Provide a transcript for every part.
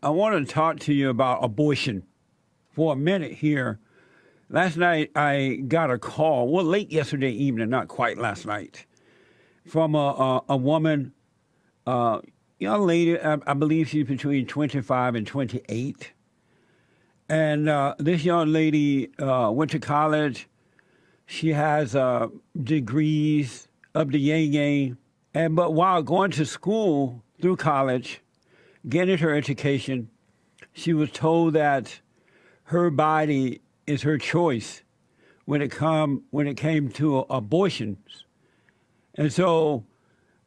I want to talk to you about abortion for a minute here. Last night, I got a call, well, late yesterday evening, not quite last night, from a woman, uh, young lady, I believe she's between 25 and 28. And this young lady went to college. She has degrees of the yang yang. But while going to school through college, getting her education, she was told that her body is her choice when it came to abortions. And so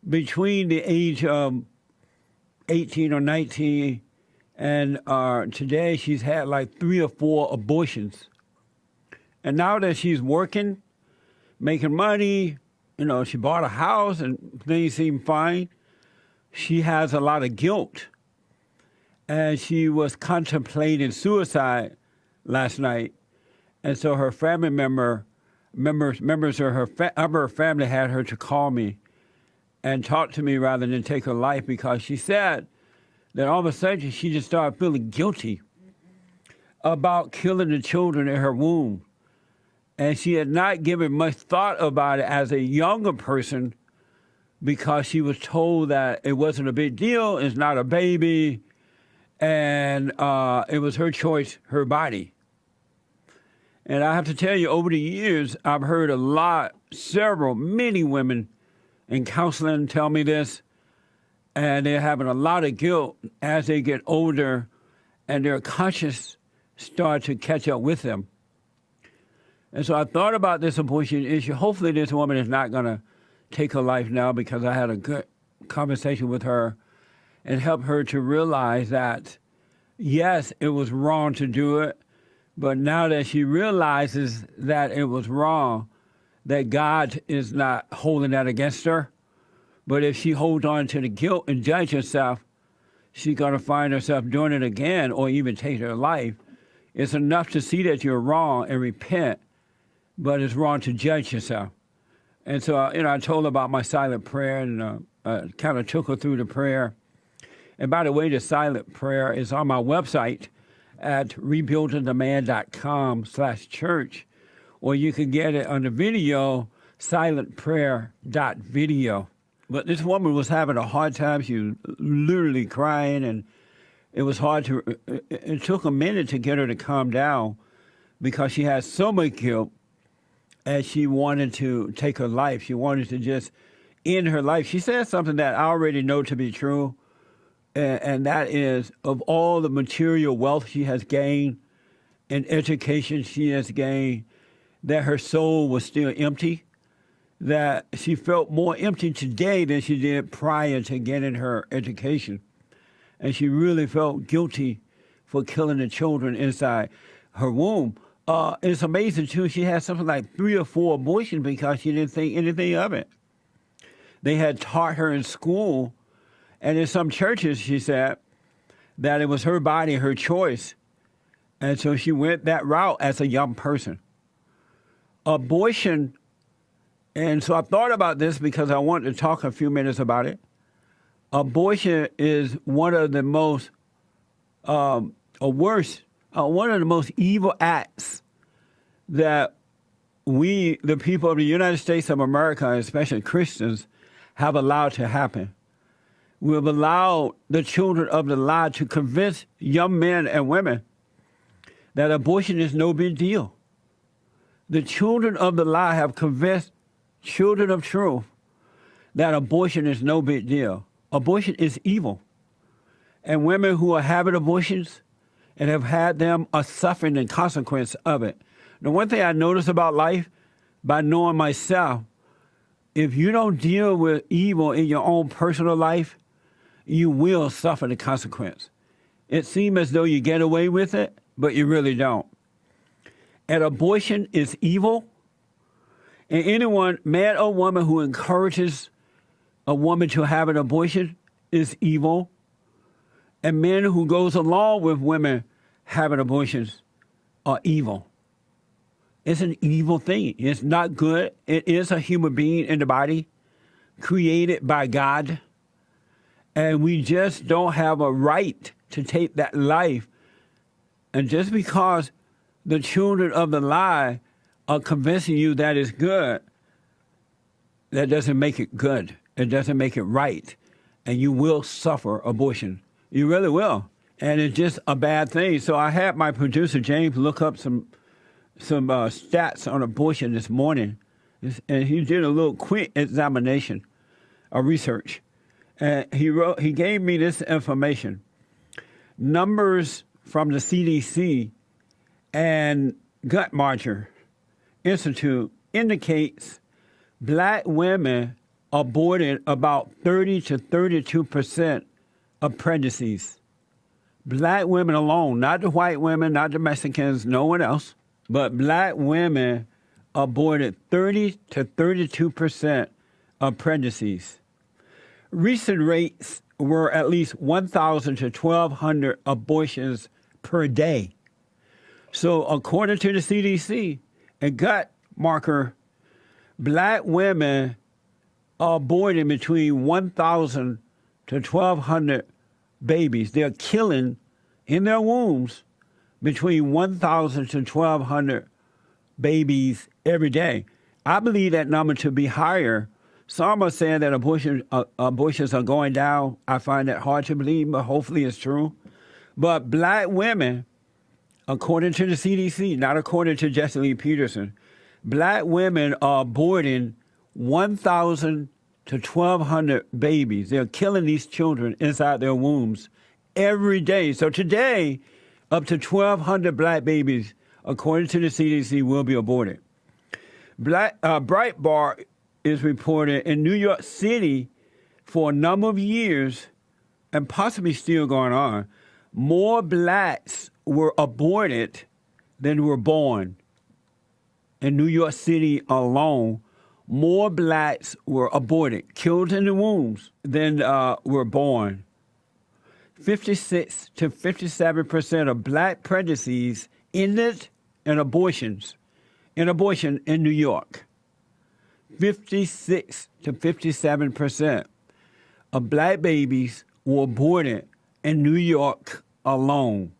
between the age of 18 or 19 and today, she's had like 3 or 4 abortions. And now that she's working, making money, she bought a house and things seem fine, she has a lot of guilt. And she was contemplating suicide last night. And so her family members of her family had her to call me and talk to me rather than take her life, because she said that all of a sudden she just started feeling guilty about killing the children in her womb. And she had not given much thought about it as a younger person because she was told that it wasn't a big deal, it's not a baby, and it was her choice, her body. And I have to tell you, over the years, I've heard many women in counseling tell me this, and they're having a lot of guilt as they get older and their conscience start to catch up with them. And so I thought about this abortion issue. Hopefully this woman is not going to take her life now, because I had a good conversation with her and helped her to realize that, yes, it was wrong to do it, but now that she realizes that it was wrong, that God is not holding that against her. But if she holds on to the guilt and judge herself, she's going to find herself doing it again or even take her life. It's enough to see that you're wrong and repent, but it's wrong to judge yourself. And so, I told her about my silent prayer and kind of took her through the prayer. And by the way, the silent prayer is on my website at rebuildingtheman.com/church, or you can get it on the video, silentprayer.video. But this woman was having a hard time. She was literally crying, and it was hard it took a minute to get her to calm down because she had so much guilt. And she wanted to take her life. She wanted to just end her life. She said something that I already know to be true, and that is, of all the material wealth she has gained and education she has gained, that her soul was still empty, that she felt more empty today than she did prior to getting her education. And she really felt guilty for killing the children inside her womb. It's amazing, too. She had something like 3 or 4 abortions because she didn't think anything of it. They had taught her in school, and in some churches, she said, that it was her body, her choice. And so she went that route as a young person. Abortion, and so I thought about this because I wanted to talk a few minutes about it. Abortion is one of the most one of the most evil acts that we, the people of the United States of America, especially Christians, have allowed to happen. We have allowed the children of the lie to convince young men and women that abortion is no big deal. The children of the lie have convinced children of truth that abortion is no big deal. Abortion is evil. And women who are having abortions and have had them are suffering the consequence of it. The one thing I notice about life, by knowing myself, if you don't deal with evil in your own personal life, you will suffer the consequence. It seems as though you get away with it, but you really don't. And abortion is evil. And anyone, man or woman, who encourages a woman to have an abortion is evil. And men who goes along with women having abortions are evil. It's an evil thing. It's not good. It is a human being in the body created by God. And we just don't have a right to take that life. And just because the children of the lie are convincing you that it's good, that doesn't make it good. It doesn't make it right. And you will suffer abortion. You really will. And it's just a bad thing. So I had my producer, James, look up some stats on abortion this morning. And he did a little quick examination of research. And he gave me this information. Numbers from the CDC and Guttmacher Institute indicates black women aborted about 30 to 32% of pregnancies. Black women alone, not the white women, not the Mexicans, no one else, but black women aborted 30 to 32% of pregnancies. Recent rates were at least 1,000 to 1,200 abortions per day. So according to the CDC and Guttmacher, black women are aborting between 1,000 to 1,200 babies. They're killing in their wombs between 1,000 to 1,200 babies every day. I believe that number to be higher. Some are saying that abortions are going down. I find that hard to believe, but hopefully it's true. But black women, according to the CDC, not according to Jesse Lee Peterson, black women are aborting 1,000 to 1,200 babies. They're killing these children inside their wombs every day. So today, up to 1,200 black babies, according to the CDC, will be aborted. Breitbart is reported in New York City for a number of years, and possibly still going on, more blacks were aborted than were born. In New York City alone, more blacks were aborted, killed in the wombs, than were born. 56 to 57% of black pregnancies ended in abortion in New York. 56 to 57% of black babies were aborted in New York alone.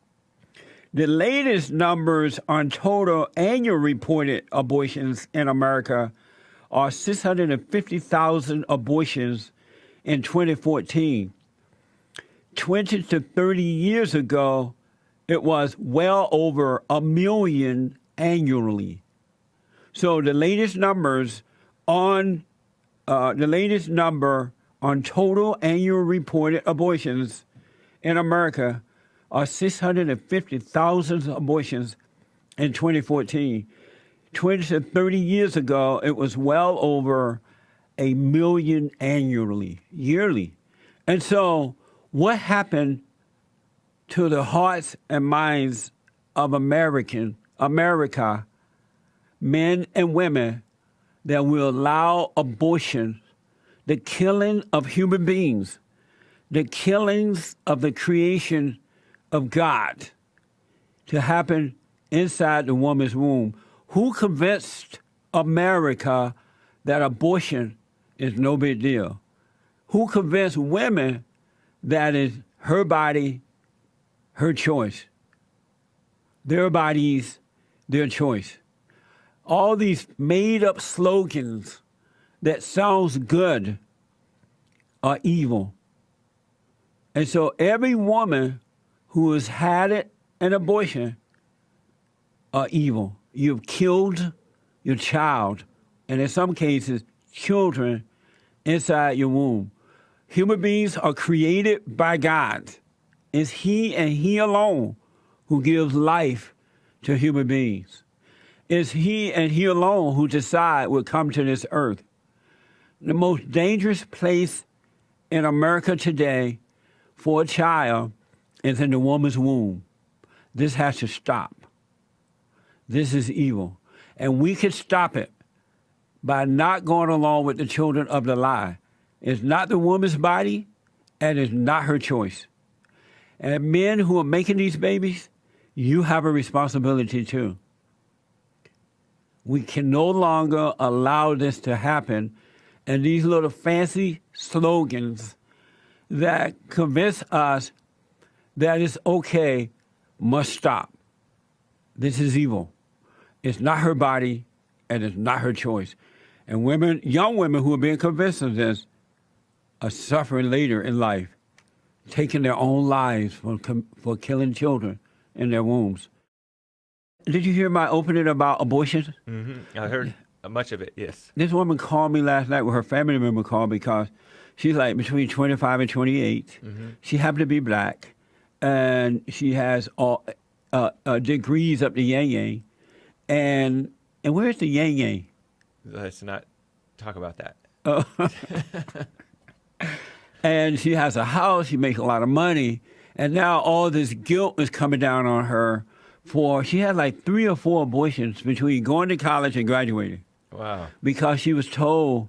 The latest numbers on total annual reported abortions in America are 650,000 abortions in 2014. 20 to 30 years ago, it was well over 1 million annually. So the latest number on total annual reported abortions in America are 650,000 abortions in 2014. 20 to 30 years ago, it was well over 1 million yearly. And so what happened to the hearts and minds of America, men and women, that will allow abortion, the killing of human beings, the killings of the creation of God, to happen inside the woman's womb? Who convinced America that abortion is no big deal? Who convinced women that is her body, her choice? Their bodies, their choice. All these made-up slogans that sounds good are evil. And so every woman who has had an abortion are evil. You've killed your child, and in some cases, children inside your womb. Human beings are created by God. It's He and He alone who gives life to human beings. It's He and He alone who decide will come to this earth. The most dangerous place in America today for a child is in the woman's womb. This has to stop. This is evil. And we can stop it by not going along with the children of the lie. It's not the woman's body, and it's not her choice. And men who are making these babies, you have a responsibility too. We can no longer allow this to happen. And these little fancy slogans that convince us that is okay must stop. This is evil. It's not her body, and it's not her choice. And women, young women who are being convinced of this, are suffering later in life, taking their own lives for killing children in their wombs. Did you hear my opening about abortion? Mm-hmm. I heard much of it, yes. This woman called me last night, well, her family member called because she's like between 25 and 28. Mm-hmm. She happened to be black, and she has all degrees up to yang yang. And where's the yang yang? Let's not talk about that. And she has a house, she makes a lot of money, and now all this guilt is coming down on her she had like 3 or 4 abortions between going to college and graduating. Wow. Because she was told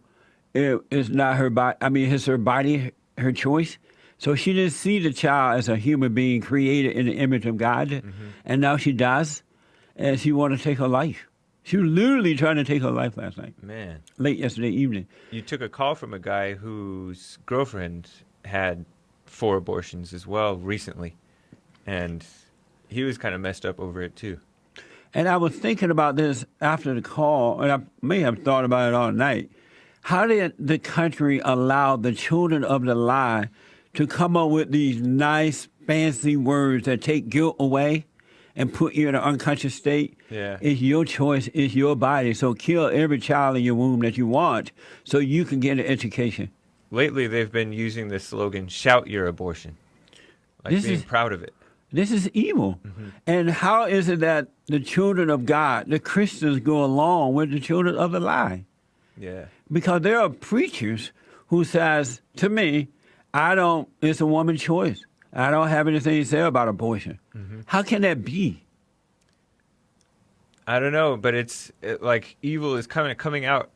it's not her body, it's her body, her choice. So she didn't see the child as a human being created in the image of God, mm-hmm. and now she does, and she wanted to take her life. She was literally trying to take her life last night. Man. Late yesterday evening. You took a call from a guy whose girlfriend had 4 abortions as well recently, and he was kind of messed up over it too. And I was thinking about this after the call, and I may have thought about it all night. How did the country allow the children of the lie to come up with these nice, fancy words that take guilt away and put you in an unconscious state? Yeah. It's your choice, it's your body. So kill every child in your womb that you want so you can get an education. Lately, they've been using the slogan, shout your abortion. Like being proud of it. This is evil. Mm-hmm. And how is it that the children of God, the Christians, go along with the children of the lie? Yeah. Because there are preachers who says, to me, it's a woman's choice. I don't have anything to say about abortion. Mm-hmm. How can that be? I don't know, but it's like evil is coming out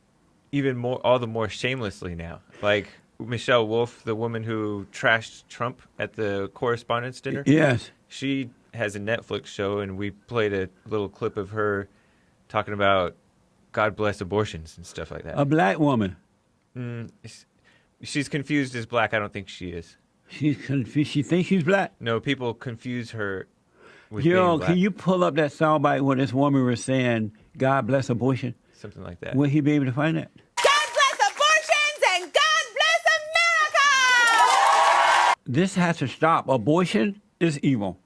even more, all the more shamelessly now. Like Michelle Wolf, the woman who trashed Trump at the Correspondents' Dinner. Yes. She has a Netflix show, and we played a little clip of her talking about God bless abortions and stuff like that. A black woman. She's confused as black. I don't think she is. She's confused. She thinks she's black? No, people confuse her with being black. Can you pull up that soundbite where this woman was saying, God bless abortion? Something like that. Will he be able to find that? God bless abortions and God bless America! This has to stop. Abortion is evil.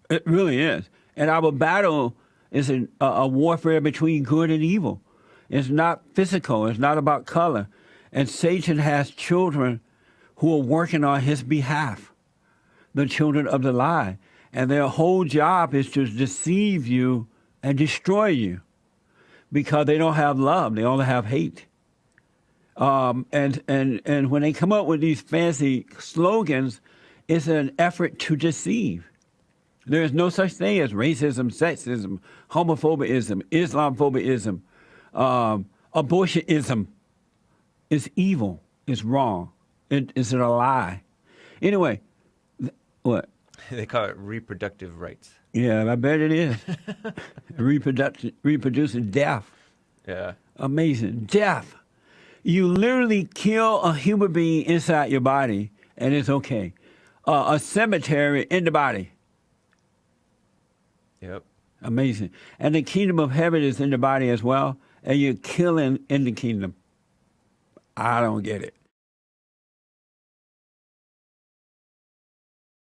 It really is. And our battle is a warfare between good and evil. It's not physical. It's not about color. And Satan has children who are working on his behalf, the children of the lie. And their whole job is to deceive you and destroy you because they don't have love. They only have hate. And when they come up with these fancy slogans, it's an effort to deceive. There is no such thing as racism, sexism, homophobism, Islamophobism, abortionism. It's evil. It's wrong. It's a lie. Anyway, what? They call it reproductive rights. Yeah, I bet it is. Reproducing death. Yeah. Amazing. Death. You literally kill a human being inside your body, and it's okay. A cemetery in the body. Yep. Amazing. And the kingdom of heaven is in the body as well, and you're killing in the kingdom. I don't get it.